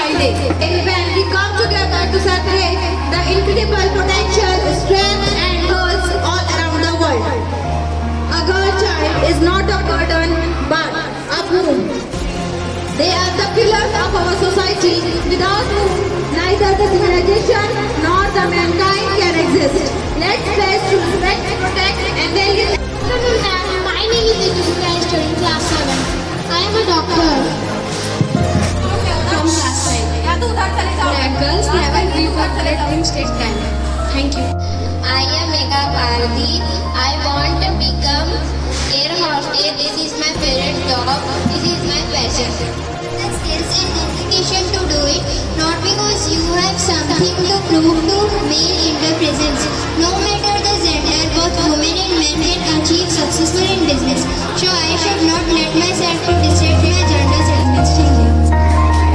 Child Day. When we come together to celebrate the incredible potential, strength and girls all around the world. A girl child is not a burden but a boon. They are the pillars of our society, without whom neither the civilization nor the mankind can exist. Let's pledge to respect, protect and value. Good afternoon, ma'am. My name is Idrika. I study class 7. I am a doctor. From class 5. Girls never give up in state time. Thank you. I am Megha Bharati. I want to become air hostess. This is my favorite job. This is my passion. The skills and dedication to do it, not because you have something to prove to male in the presence. No matter the gender, both women and men can achieve successful in business. So I should not let myself to distract my gender sentiments. Thank you.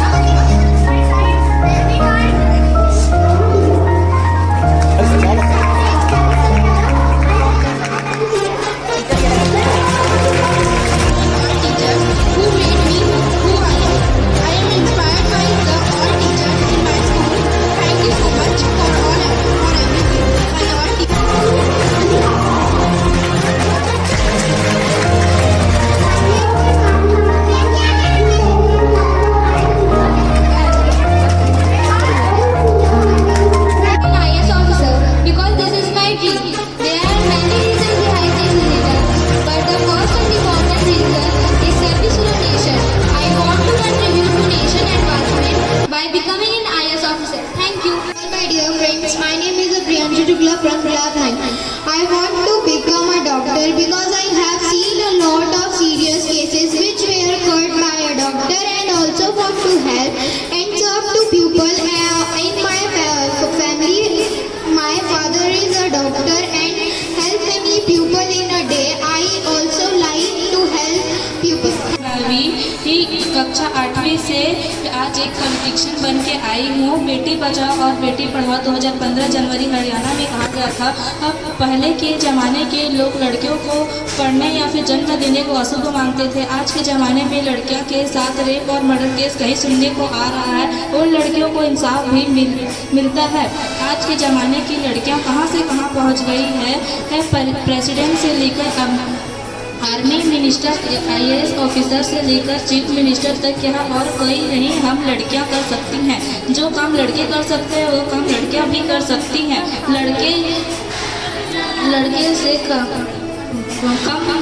I want to become a doctor because I have seen a lot of serious cases which were cured by a doctor, and also want to help and serve to people in my family. My father is a doctor and help many people in a day. I also like to help people. ही कक्षा 8वीं से आज एक politician बन के आई हूँ। बेटी बचाओ और बेटी पढ़ाओ 2015 जनवरी हरियाणा में कहा गया था। अब पहले के ज़माने के लोग लड़कियों को पढ़ने या फिर जन्म देने को अशुभ मानते थे। आज के ज़माने में लड़कियों के साथ रेप और मर्डर केस कहीं सुनने को आ रहा है और लड़कियों को इंसाफ भी मिलता है। आज के ज़माने की लड़कियाँ कहाँ से कहाँ पहुँच गई है प्रेसिडेंट से लेकर आर्मी मिनिस्टर, IAS ऑफिसर से लेकर चीफ मिनिस्टर तक यहाँ और कोई नहीं हम लड़कियाँ कर सकती हैं। जो काम लड़के कर सकते हैं वो काम लड़कियाँ भी कर सकती हैं। लड़के से कम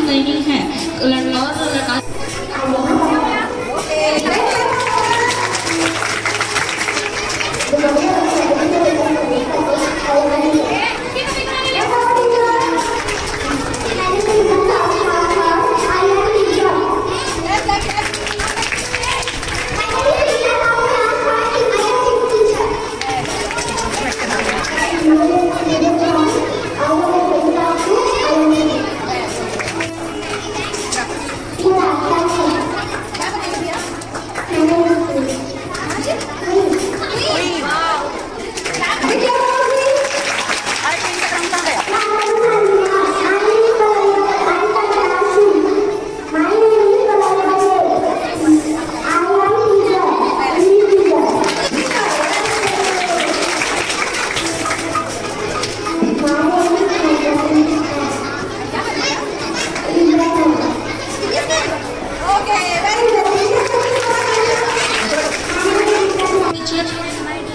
नहीं हैं।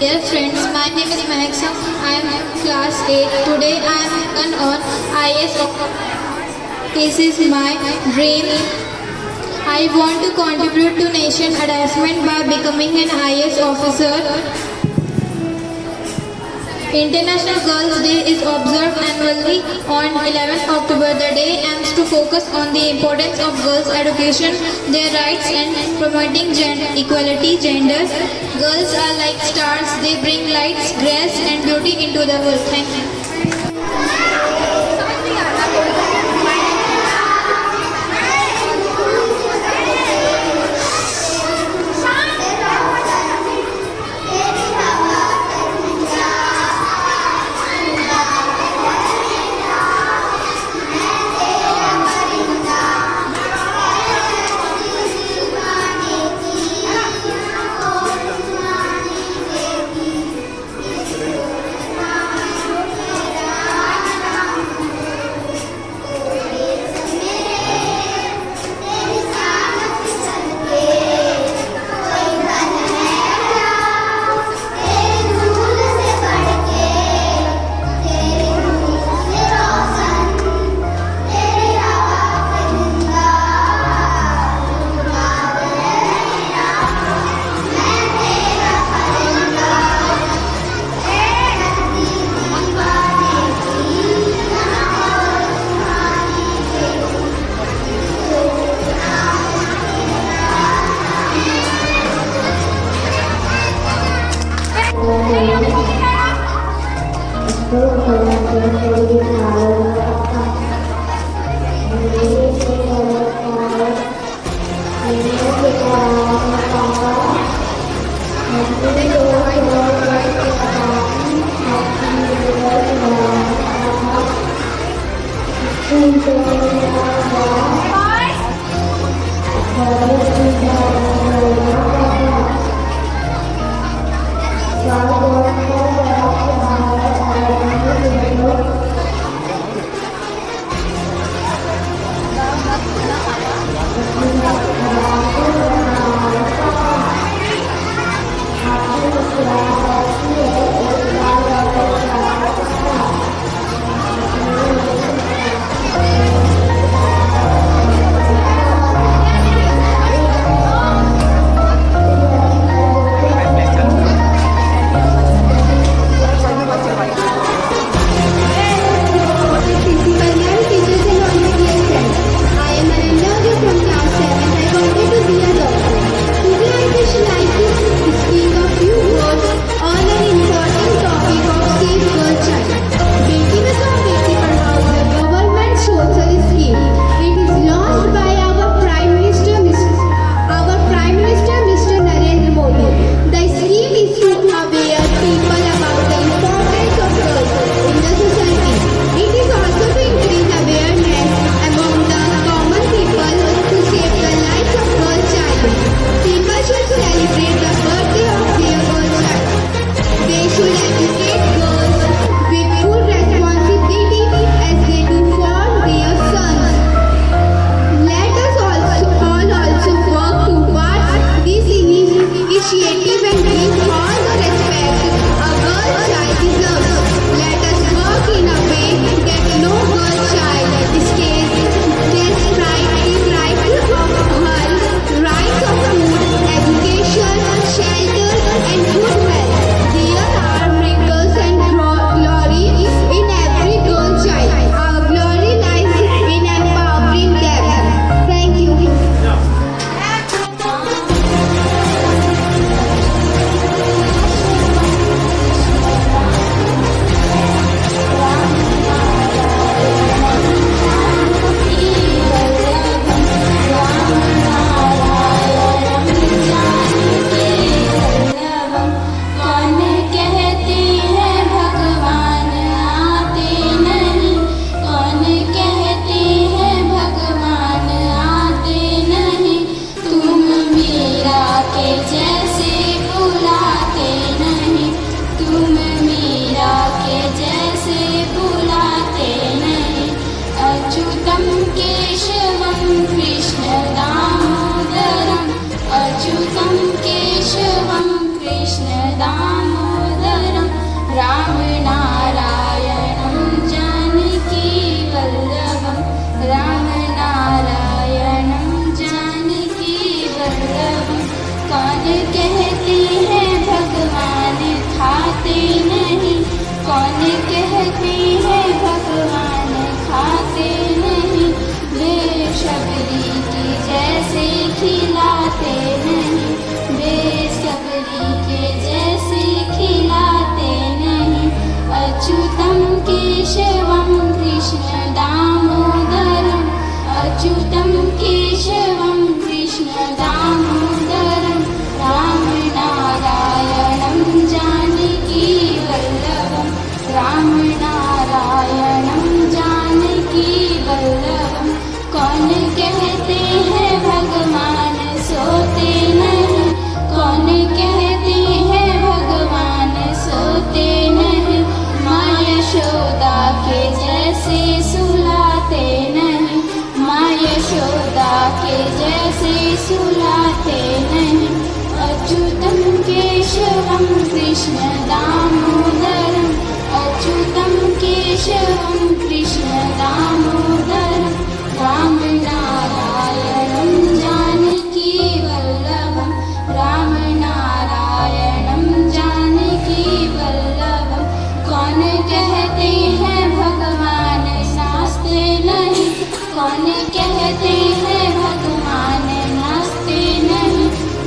Dear friends, my name is Mahek. I am class 8. Today I am on IAS. This is my dream. I want to contribute to nation advancement by becoming an IAS officer. International Girls' Day is observed annually on 11th October. The day aims to focus on the importance of girls' education, their rights and promoting equality genders. Girls are like stars. They bring lights, grace and beauty into the world. Thank you.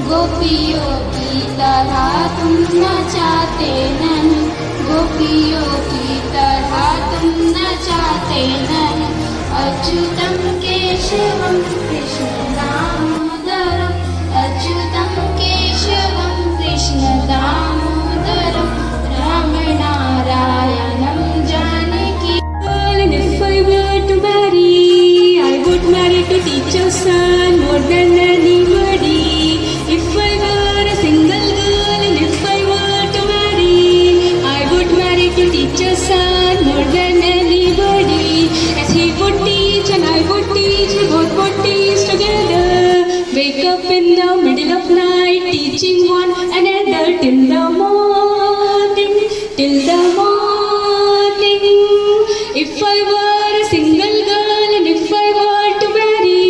गोपियों की तरह तुम नचाते नहीं, गोपियों की तरह तुम नचाते नहीं। Achyutam Keshavam Krishna Damodaram, Achyutam Keshavam Krishna son more than anybody. If I were a single girl and if I were to marry, I would marry to teacher's son more than anybody. As he would teach and I would teach, we both would teach together. Wake up in the middle of night, teaching one another till the morning, till the morning. If I were a single girl and if I were to marry,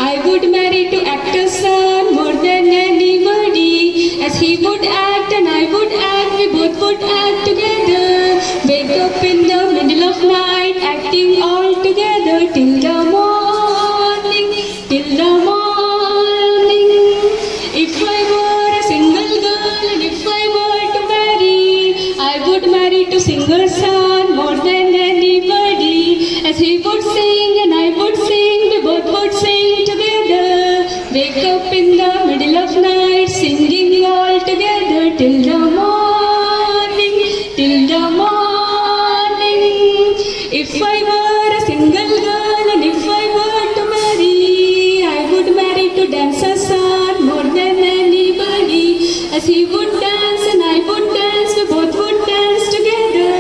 I would marry to actor's son more than anybody. As he would act and I would act, we both would act together. Wake up in the middle of night, acting all together till the morning, till the morning. If I were a single girl and if I were to marry, I would marry to singer's son more than anybody. As he would sing and I would sing, we both would sing together. Wake up in the middle of night, singing all together till the morning, till the morning. If I were a single girl and if I were to marry, I would marry to dancer's son more than anybody. As he would dance and I would dance, we both would dance together.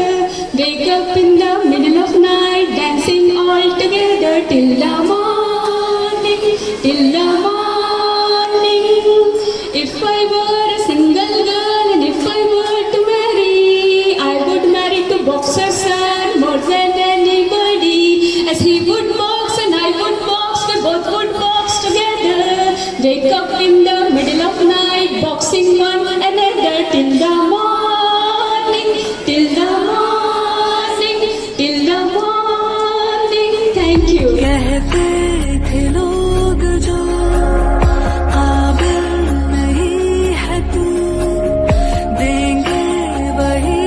Wake up in the middle of night, dancing all together till the morning, till the morning. If I were a single girl and if I were to marry, I would marry to boxer's son more than anybody. As he would box and I would box, we both would box together. Wake up in the middle of night, boxing one another till the morning, till the morning, till the morning. Thank you. कहते थे लोग जो काबिल नहीं है तू, देंगे वही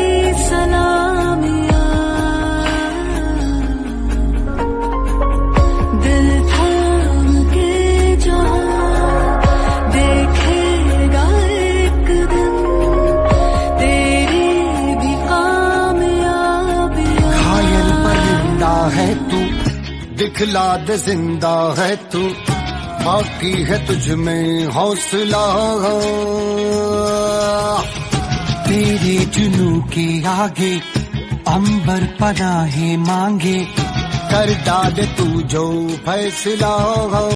सलामियाँ। दिल थाम के जहाँ देखेगा एक दिन तेरी भी कामयाबियाँ। घायल परिंदा है तू, दिखला दे जिंदा है तू, बाकी है तुझ में हौसला। तेरे जुनू के आगे अंबर पनाहे मांगे, कर डाले तू जो फैसला।